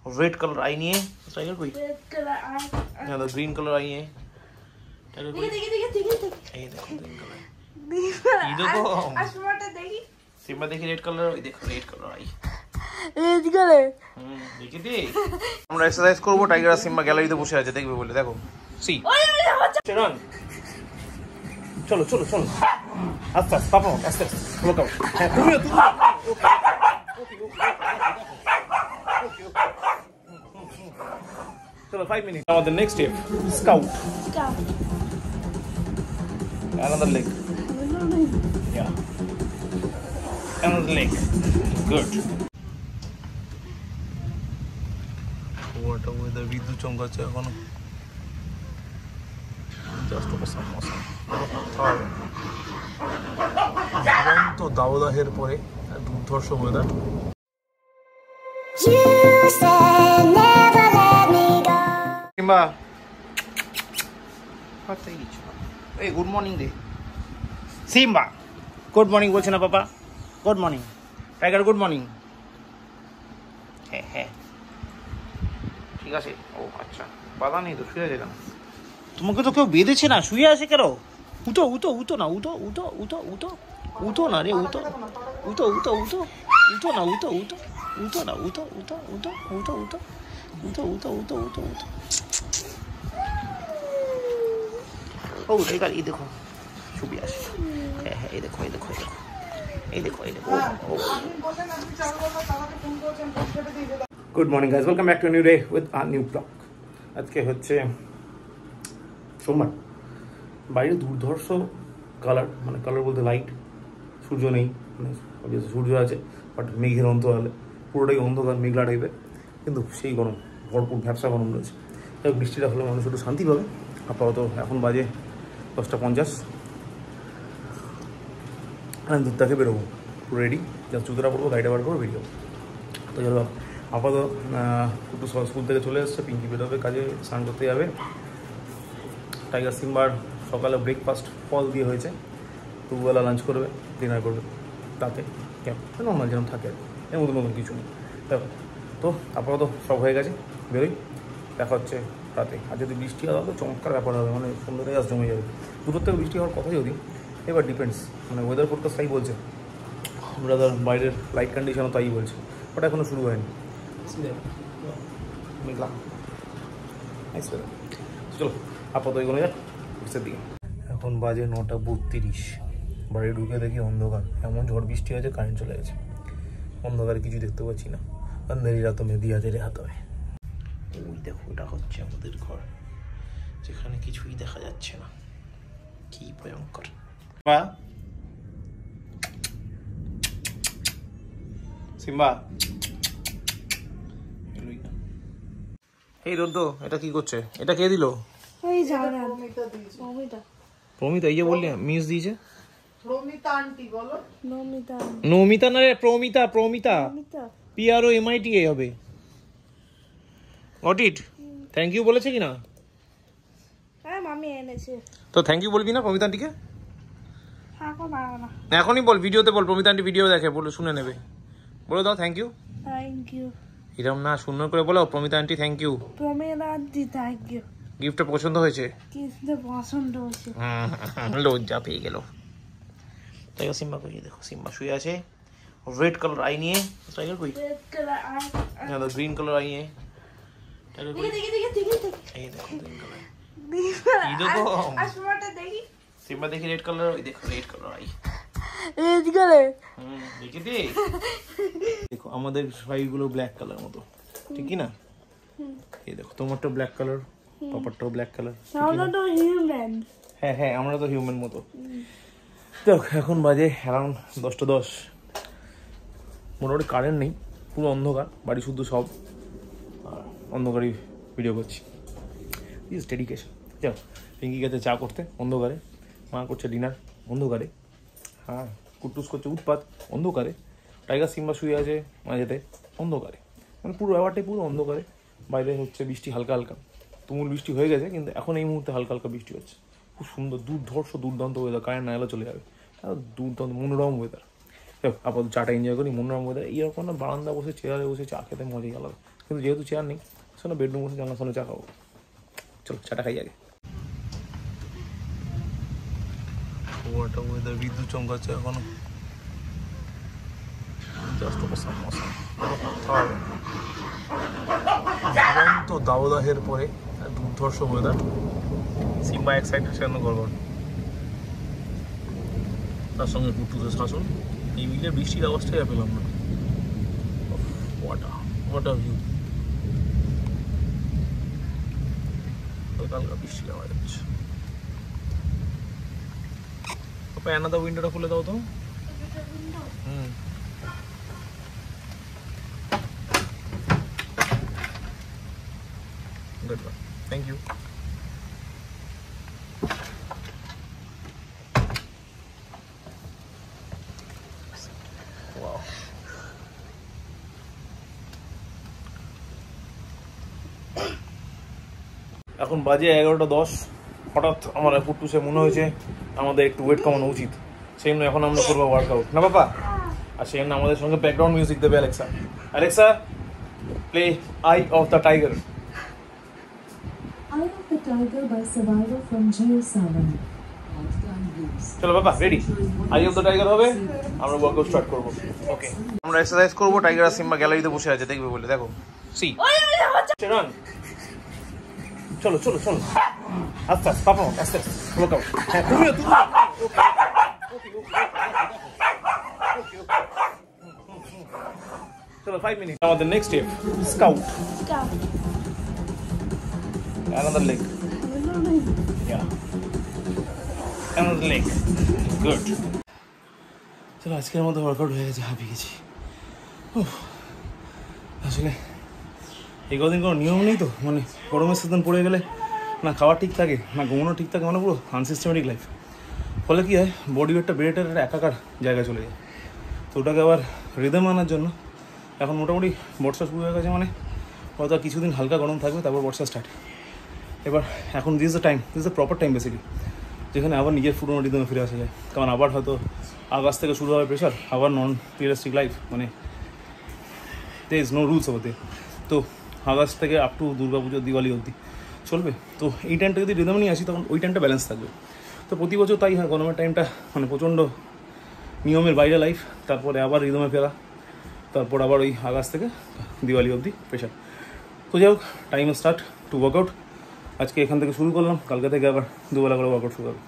Red colour I नहीं है tiger कोई, रेड कलर आई, यहाँ तो ग्रीन कलर आई है टाइगर कोई, देखिए ये देखो ग्रीन कलर, ये देखो आसमानটা দেখি, सिम्बा देखी रेड कलर, ये देखो red colour I, red colour. দেখি দে আমরা এক্সারসাইজ করব, টাইগার আর সিম্বা গ্যালারিতে বসে আছে দেখবে বলে, দেখো সি চলো চলো চলো চলো আস্তে আস্তে পাপা আস্তে আস্তে লোক হ্যাঁ তুমিও তুমি চলো 5 minutes now the next step scout another leg yeah another leg good what a weather বিদ্যুৎ চমকাচ্ছে এখন জাস্ট অসাম অসাম দুরন্ত দাবদাহের পরে দুর্ধর্ষ ওয়েদার সিম্বা কোথায় গেছো এই গুড মর্নিং দে সিম্বা গুড মর্নিং বলছে না papa good morning tiger good morning হ্যাঁ হ্যাঁ ঠিক আছে ও আচ্ছা বাধা নেই তো শুয়ে আছে কেন তোমাকে তো কেউ বেঁধেছে না শুয়ে আছে কেন উঠো উঠো উঠো না উঠো উঠো উঠো উঠো উঠো না রে উঠো উঠো উঠো উঠো উঠো না উঠো উঠো উঠো না উঠো উঠো উঠো উঠো উঠো উঠো উঠো উঠো উঠো উঠো ও টাইগার এই দেখো ছবি আসে হ্যাঁ হ্যাঁ এই দেখো এই দেখো এই দেখো এই দেখো এই দেখো good morning guys welcome back to new day with a new blog আজকে হচ্ছে সোমবার বাইরে দুর্ধর্ষ কালার মানে কালার বলতে লাইট সূর্য নেই মানে সূর্য আছে বাট মেঘের অন্তরালে পুরোটাই অন্ধকার মেঘলা টাইপের কিন্তু সেই গরম ভরপুর ভ্যাবসা গরম রয়েছে তাই বৃষ্টিটা হলে মানুষ একটু শান্তি পাবে আপাতত এখন বাজে 10:50 আমি দুধটাকে বেরোবো পুরো রেডি জাস্ট জুতোটা পড়বো গাড়িটা বার করবো বেরিয়ে তো চলো আপাতত একটু স্কুল থেকে চলে এসছে পিঙ্কি বেরোবে কাজে স্নান করতে যাবে টাইগার সিম্বার সকালে ব্রেকফাস্ট ফল দিয়ে হয়েছে দুবেলা লাঞ্চ করবে ডিনার করবে তাতে নর্মাল যেরকম থাকে এর মতো নতুন কিছু নেই তো আপাতত সব হয়ে গেছে বেরোই দেখা হচ্ছে রাতে আর যদি বৃষ্টি হয় তো চমৎকার ব্যাপার হবে মানে সন্ধ্যাতে আজ জমে যাবে দুটোর থেকে বৃষ্টি হওয়ার কথা যদি এবার ডিপেন্ডস মানে ওয়েদার ফোরকাস্ট তাই বলছে আমরা ধর বাইরের লাইট কন্ডিশনও তাই বলছে বাট এখনও শুরু হয়নি মেঘলা নাইস ওয়েদার চলো আপাতত এগোনো যাক অফিসের দিকে এখন বাজে 9:32 বাড়ি ঢুকে দেখি অন্ধকার এমন ঝড় বৃষ্টি হয়েছে কারেন্ট চলে গেছে অন্ধকারে কিছু দেখতে পাচ্ছি না আন্ধেরি রাত মে দিয়া তেরে হাত হয় ওই দেখো এটা হচ্ছে আমাদের ঘর যেখানে কিছুই দেখা যাচ্ছে না কি ভয়ঙ্কর বা সিম্বা এই রোদ্দ এটা কি করছে এটা কে দিল ওই জানা প্রমিতা প্রমিতা এই যে বললি মিস দিয়েছে প্রমিতা আন্টি বলো নমিতা নমিতা না রে প্রমিতা প্রমিতা প্রমিতা PROMITA হবে গট ইট থ্যাংক ইউ বলেছে কি না হ্যাঁ মামি এনেছে তো থ্যাংক ইউ বলবি না প্রমিতা আন্টিকে এখন পারবো না এখনই বল ভিডিওতে বল প্রমিতা আন্টি ভিডিও দেখে বলে শুনে নেবে বলে দাও থ্যাংক ইউ এরকম না সুন্দর করে বলো Promita aunty thank you Promita aunty thank you গিফটটা পছন্দ হয়েছে কিসে পছন্দ হয়েছে লজ্জা পেয়ে গেল তাই সিম্বা কই দেখো সিম্বা শুয়ে আছে रेड कलर आई नहीं है टाइगर कोई, रेड कलर आई, यहाँ तो ग्रीन कलर आई है टाइगर कोई, देखिए देखिए देखिए ये देखो ग्रीन कलर, ये देखो आसमानটা দেখি सिम्बा देखी रेड कलर, ये देखो red colour I read colour দেখি দে দেখো আমাদের ফাইগুলো ব্ল্যাক কালার মতো ঠিক কি না এই দেখো তোমারটা ব্ল্যাক কালার পাপারটাও ব্ল্যাক কালার আমরা তো হিউম্যান হ্যাঁ হ্যাঁ আমরা তো হিউম্যান মতো দেখো এখন বাজে অ্যারাউন্ড 10:10 মোটামুটি কারেন্ট নেই পুরো অন্ধকার বাড়ি শুদ্ধ সব অন্ধকারই ভিডিও করছি ইজ ডেডিকেশন চলো পিঙ্কি গেছে চা করতে অন্ধকারে মা করছে ডিনার অন্ধকারে হ্যাঁ কুটুস করছে উৎপাত অন্ধকারে টাইগার সিম্বা শুয়ে আছে মাঝেতে অন্ধকারে মানে পুরো ব্যাপারটাই পুরো অন্ধকারে বাইরে হচ্ছে বৃষ্টি হালকা হালকা তুমুল বৃষ্টি হয়ে গেছে কিন্তু এখন এই মুহূর্তে হালকা হালকা বৃষ্টি হচ্ছে খুব সুন্দর দুর্দান্ত ওয়েদার কারেন্ট না এলে চলে যাবে দুর্দান্ত মনোরম ওয়েদার আপাতত চাটা এনজয় করি মনোরম ওয়েদার এইরকম না বারান্দা বসে চেয়ারে বসে চা খেতে মজাই আলাদা কিন্তু যেহেতু চেয়ার নেই শোনো বেডরুম বসে জানলার সামনে চা খাবো। চলো চাটা খাই আগে। ওয়েদার বিদ্যুৎ চমকাচ্ছে এখনো, জাস্ট অসাম অসাম। তো দাবদাহের পরে দুর্ধর্ষ ওয়েদার, সিম্বা এক্সাইটেড সেখানে গড়বড়, তার সঙ্গে কুটুসের শাসন, এই মিলে বৃষ্টির আওয়াজটাই আর পেলাম না। হোয়াট আ ভিউ, হালকা বৃষ্টির আওয়াজ হচ্ছে। অ্যানাদার উইন্ডোটা খুলে দাও তো। Good one. Thank you. Wow. এখন বাজে 11:10। হঠাৎ আমার কুটুসে মনে হয়েছে আমাদের একটু ওয়েট কমানো উচিত, সেই জন্য এখন আমরা করবো ওয়ার্কআউট না বাবা। আর সেই জন্য আমাদের সঙ্গে ব্যাকগ্রাউন্ড মিউজিক দেবে Alexa. Alexa play I of the tiger. Eye of the Tiger by Survivor from Jay Sawan. চলো বাবা ready, I of the tiger হবে, আমরা ওয়ার্কআউট স্টার্ট করবো। ওকে আমরা এক্সারসাইজ করবো, টাইগার আর সিম্বা গ্যালারিতে বসে আছে দেখবে বলে। দেখো সি রান, চলো চলো চলো আস্তে আস্তে পাপা আস্তে আস্তে ওয়ার্কআউট। হ্যাঁ তুমিও চলো 5 মিনিট। আমাদের next step scout, another leg, yeah, another leg, good. চলো আজকের মধ্যে ওয়ার্কআউট হয়ে গেছে, হাঁপিয়ে গেছি। আসলে এই কদিন কোনো নিয়ম নেই তো, মানে গরমের সিজন পড়ে গেলে না খাওয়া ঠিক থাকে না ঘুমানো ঠিক থাকে, মানে পুরো আনসিস্টেমেটিক লাইফ। ফলে কী হয় বডি ওয়েটটা বেড়েটার একটা একাকার জায়গায় চলে যায়। তো ওটাকে আবার রিদম আনার জন্য এখন মোটামুটি বর্ষা শুরু হয়ে গেছে, মানে হয়তো আর কিছুদিন হালকা গরম থাকবে, তারপর বর্ষা স্টার্ট। এবার এখন this the time, this the proper time basically, যেখানে আবার নিজের পুরোনো রিদমে ফিরে আসা যায়। কারণ আবার হয়তো আগস্ট থেকে শুরু হবে প্রেশার, আবার নন রিয়েলিস্টিক লাইফ, মানে there is no rules over there. তো আগস্ট থেকে আপ টু দুর্গা পুজো দিওয়ালি অবধি চলবে। তো এই টাইমটা যদি রিদমে নিয়ে আসি তখন ওই টাইমটা ব্যালেন্স থাকবে। তো প্রতি বছর তাই হয়, গরমের টাইমটা মানে প্রচণ্ড নিয়মের বাইরে লাইফ, তারপরে আবার রিদমে ফেরা, তারপর আবার ওই আগস্ট থেকে দিওয়ালি অবধি প্রেশার। তো যাই হোক টাইম স্টার্ট টু ওয়ার্কআউট। আজকে এখান থেকে শুরু করলাম, কালকে থেকে আবার দুবেলা করে ওয়ার্কআউট শুরু হবে।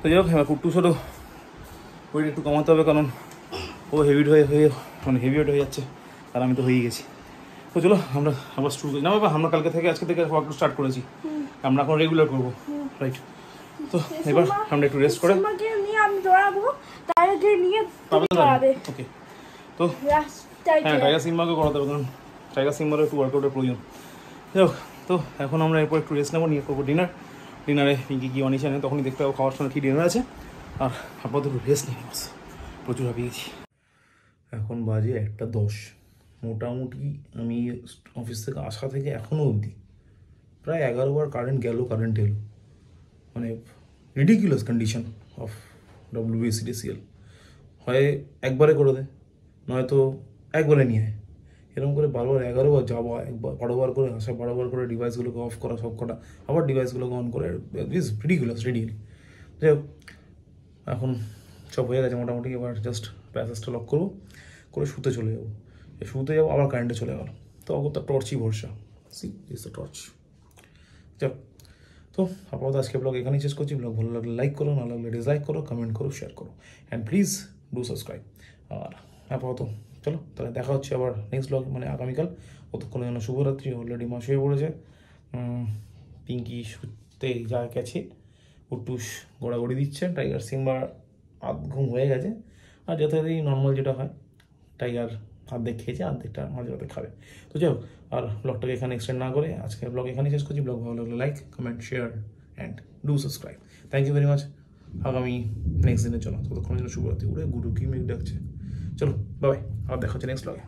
তো যাই হোক আমার কুট্টুসেরও ওয়েট একটু কমাতে হবে, কারণ ও হেভি মানে হেভি ওয়েট হয়ে যাচ্ছে, আর আমি তো হয়েই গেছি। তো চলো আমরা আবার শুরু করি না বাবা, আমরা কালকে থেকে আজকে থেকে ওয়ার্কআউট স্টার্ট করেছি, আমরা এখন রেগুলার করবো, রাইট? তো এবার আমরা একটু রেস্ট করে ওকে। তো হ্যাঁ টাইগার সিম্বাকে করাতে হবে, কারণ টাইগার সিম্বারও একটু ওয়ার্কআউটের প্রয়োজন। যাই হোক তো এখন আমরা এরপর একটু রেস্ট নেবো, নিয়ে করবো ডিনারে পিঙ্কি কী অনিশা নেই তখনই দেখতে পাবো খাওয়ার সময় কী ডিনার আছে। আর আপাতত একটু রেস্ট নিয়ে বাস, প্রচুর হাঁপিয়ে গেছি। এখন বাজে 1:10, মোটামুটি আমি অফিস থেকে আসা থেকে এখনও অবধি প্রায় 11 বার কারেন্ট এলো, মানে রিডিকুলাস কন্ডিশন অফ WBCDCL। হয় একবারে করে দেয়, নয়তো একবারে নিয়ে আয়, এরকম করে বারবার 11 বার যাওয়া, একবার 12 বার করে আসা, 12 বার করে ডিভাইসগুলোকে অফ করা সব কটা, আবার ডিভাইসগুলোকে অন করে, ইজ রিডিকুলাস রেডিয়ালি। যাই হোক এখন সব হয়ে গেছে মোটামুটি, এবার জাস্ট প্যাসেজটা লক করবো, করে শুতে চলে যাবো। শুতে যাবো আবার কারেন্টে চলে গেল, তো অগত্যা টর্চই ভরসা, সি ইজ দ্য টর্চ। যাক তো আপাতত আজকে ব্লগ এখানেই শেষ করছি। ব্লগ ভালো লাগলে লাইক করো, না লাগলে ডিসলাইক করো, কমেন্ট করো, শেয়ার করো, অ্যান্ড প্লিজ ডু সাবস্ক্রাইব। আর আপাতত চলো তাহলে দেখা হচ্ছে আবার নেক্সট ব্লগ, মানে আগামীকাল। ততক্ষণের জন্য শুভরাত্রি। অলরেডি মা শুয়ে পড়েছে, পিঙ্কি শুতে যা গেছে, কুট্টুস গোড়াগড়ি দিচ্ছে, টাইগার সিম্বার আধ ঘুম হয়ে গেছে, আর যথারীতি নর্মাল যেটা হয় টাইগার অর্ধেক খেয়েছে, অর্ধেকটা মাঝে রাতে খাবে। তো যাই হোক আর ব্লগটাকে এখানে এক্সটেন্ড না করে আজকে ব্লগ এখানেই শেষ করছি। ব্লগ ভালো লাগলে like, comment, share and do subscribe. Thank you very much. আগামী নেক্সট দিনের জন্য ততক্ষণের জন্য শুভরাত্রি। ওরে গুরু কি মেঘ ডাকছে। চলো বাই, আবার দেখা হচ্ছে নেক্সট ব্লগে।